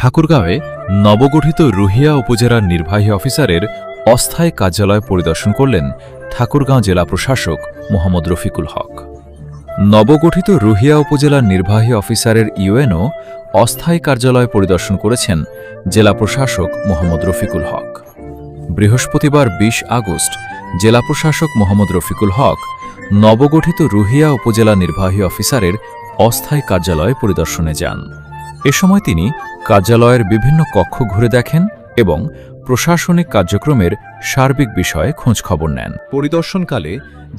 ঠাকুরগাঁওয়ে নবগঠিত রুহিয়া উপজেলার নির্বাহী অফিসারের অস্থায়ী কার্যালয় পরিদর্শন করলেন ঠাকুরগাঁও জেলা প্রশাসক মোহাম্মদ রফিকুল হক। নবগঠিত রুহিয়া উপজেলার নির্বাহী অফিসারের ইউএনও অস্থায়ী কার্যালয় পরিদর্শন করেছেন জেলা প্রশাসক মোহাম্মদ রফিকুল হক। বৃহস্পতিবার ২০ আগস্ট জেলা প্রশাসক মোহাম্মদ রফিকুল হক নবগঠিত রুহিয়া উপজেলা নির্বাহী অফিসারের অস্থায়ী কার্যালয় পরিদর্শনে যান। এ সময় তিনি কার্যালয়ের বিভিন্ন কক্ষ ঘুরে দেখেন এবং প্রশাসনিক কার্যক্রমের সার্বিক বিষয়ে খোঁজখবর নেন। পরিদর্শনকালে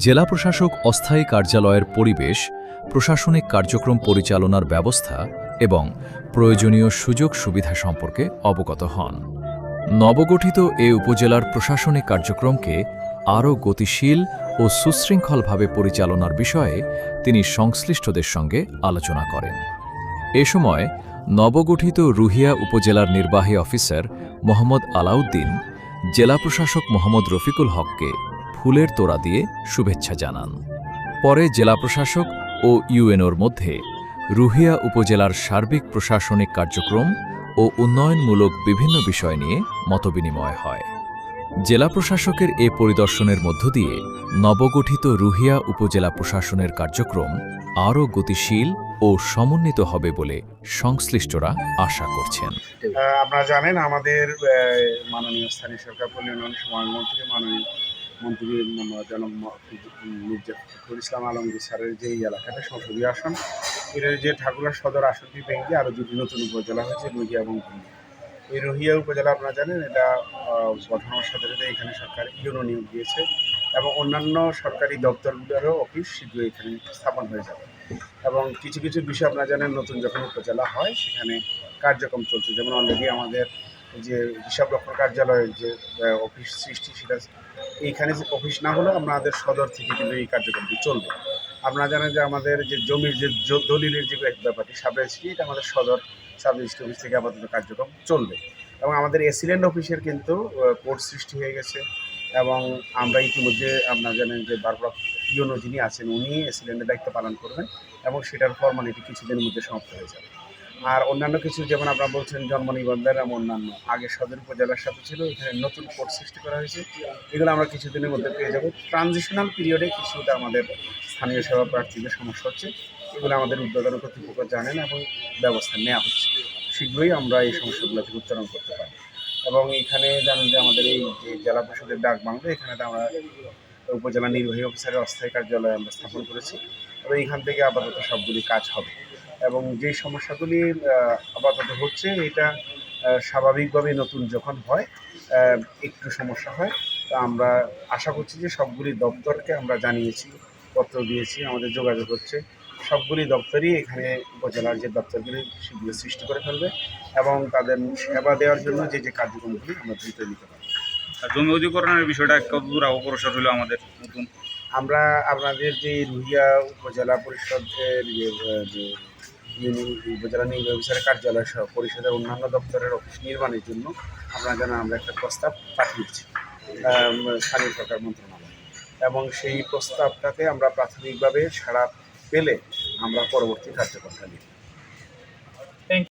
জেলা প্রশাসক অস্থায়ী কার্যালয়ের পরিবেশ, প্রশাসনিক কার্যক্রম পরিচালনার ব্যবস্থা এবং প্রয়োজনীয় সুযোগ সুবিধা সম্পর্কে অবগত হন। নবগঠিত এ উপজেলার প্রশাসনিক কার্যক্রমকে আরও গতিশীল ও সুশৃঙ্খলভাবে পরিচালনার বিষয়ে তিনি সংশ্লিষ্টদের সঙ্গে আলোচনা করেন। এ সময় নবগঠিত রুহিয়া উপজেলার নির্বাহী অফিসার মোহাম্মদ আলাউদ্দিন জেলা প্রশাসক মোহাম্মদ রফিকুল হককে ফুলের তোড়া দিয়ে শুভেচ্ছা জানান। পরে জেলা প্রশাসক ও ইউএনওর মধ্যে রুহিয়া উপজেলার সার্বিক প্রশাসনিক কার্যক্রম ও উন্নয়নমূলক বিভিন্ন বিষয় নিয়ে মতবিনিময় হয়। জেলা প্রশাসকের এ পরিদর্শনের মধ্য দিয়ে নবগঠিত রুহিয়া উপজেলা প্রশাসনের কার্যক্রম আরও গতিশীল ও সমন্বিত হবে বলে সংশ্লিষ্টরা আশা করছেন। আপনারা জানেন আমাদের মাননীয় স্থানীয় সরকার উন্নয়ন মন্ত্রী মাননীয় মন্ত্রী জনাব মির্জা ফখরুল ইসলাম আলমগীর স্যারের যে এলাকাটা সংসদীয় আসন, এর যে ঠাকুরগাঁও সদর আসনটি ভেঙে আরও দুটি নতুন উপজেলা হয়েছে, রুহিয়া এবং ভূমি। এই রুহিয়া উপজেলা আপনারা জানেন এটা বর্ধমান সদরে এখানে সরকার ইউনো নিয়োগ দিয়েছে এবং অন্যান্য সরকারি দপ্তরগুলোরও অফিস শীঘ্রই এখানে স্থাপন হয়ে যাবে। এবং কিছু কিছু বিষয় আপনারা জানেন নতুন যখন উপজেলা হয় সেখানে কার্যক্রম চলছে, যেমন অলরেডি আমাদের যে হিসাব রক্ষণ কার্যালয়ের যে অফিস সৃষ্টি, সেটা এইখানে যে অফিস না হলেও আমাদের সদর থেকে কিন্তু এই কার্যক্রমটি চলবে। আপনারা জানেন যে আমাদের যে জমির যে দলিলের যে ব্যাপারটি সাব রেজিস্ট্রি, এটা আমাদের সদর সাব রেজিস্ট্রি অফিস থেকে আপাতত কার্যক্রম চলবে। এবং আমাদের এসিল্যান্ড অফিসের কিন্তু কোর্ট সৃষ্টি হয়ে গেছে এবং আমরা ইতিমধ্যে আপনারা জানেন যে ভারপ্রাপ্ত ইউনো যিনি আছেন উনি এসিল্যান্ডের দায়িত্ব পালন করবেন এবং সেটার ফর্মালিটি কিছুদিনের মধ্যে সমাপ্ত হয়ে যাবে। আর অন্যান্য কিছু যেমন আপনারা বলছেন জন্ম নিবন্ধন এবং অন্যান্য আগে সদর উপজেলার সাথে ছিল, এখানে নতুন কোর্ট সৃষ্টি করা হয়েছে, এগুলো আমরা কিছুদিনের মধ্যে পেয়ে যাব। ট্রানজিশনাল পিরিয়ডে কিছুটা আমাদের স্থানীয় সেবা প্রার্থীদের সমস্যা হচ্ছে, এগুলো আমাদের উদ্বোধন কর্তৃপক্ষ জানেন এবং ব্যবস্থা নেওয়া হচ্ছে। শীঘ্রই আমরা এই সমস্যাগুলো থেকে উত্তরণ করতে পারি। এবং এখানে জানেন যে আমাদের এই যে জেলা পরিষদের ডাক বাংলো, এখানে আমরা উপজেলা নির্বাহী অফিসারের অস্থায়ী কার্যালয় আমরা স্থাপন করেছি এবং এখান থেকে আপাতত সবগুলি কাজ হবে। এবং যে সমস্যাগুলি আপাতত হচ্ছে এটা স্বাভাবিকভাবে নতুন যখন হয় একটু সমস্যা হয়, তা আমরা আশা করছি যে সবগুলি দপ্তরকে আমরা জানিয়েছি, পত্র দিয়েছি, আমাদের যোগাযোগ হচ্ছে, সবগুলি দপ্তরই এখানে উপজেলার যে দপ্তরগুলি সেগুলো সৃষ্টি করে ফেলবে এবং তাদের সেবা দেওয়ার জন্য যে যে কার্যক্রমগুলি আমরা দ্রুত নিতে পারবো। জমি অধিগ্রহণের বিষয়টা কতদূর অগ্রসর হলো আমাদের নতুন? আমরা আপনাদের যে রুহিয়া উপজেলা পরিষদের যে উপজেলা নির্বাহী অফিসারের কার্যালয় সহ পরিষদের অন্যান্য দপ্তরের অফিস নির্মাণের জন্য আপনারা জানেন আমরা একটা প্রস্তাব পাঠিয়েছি স্থানীয় সরকার মন্ত্রণালয় এবং সেই প্রস্তাবটাতে আমরা প্রাথমিকভাবে সাড়া পেলে আমরা পরবর্তী কার্যক্রমটা নিই।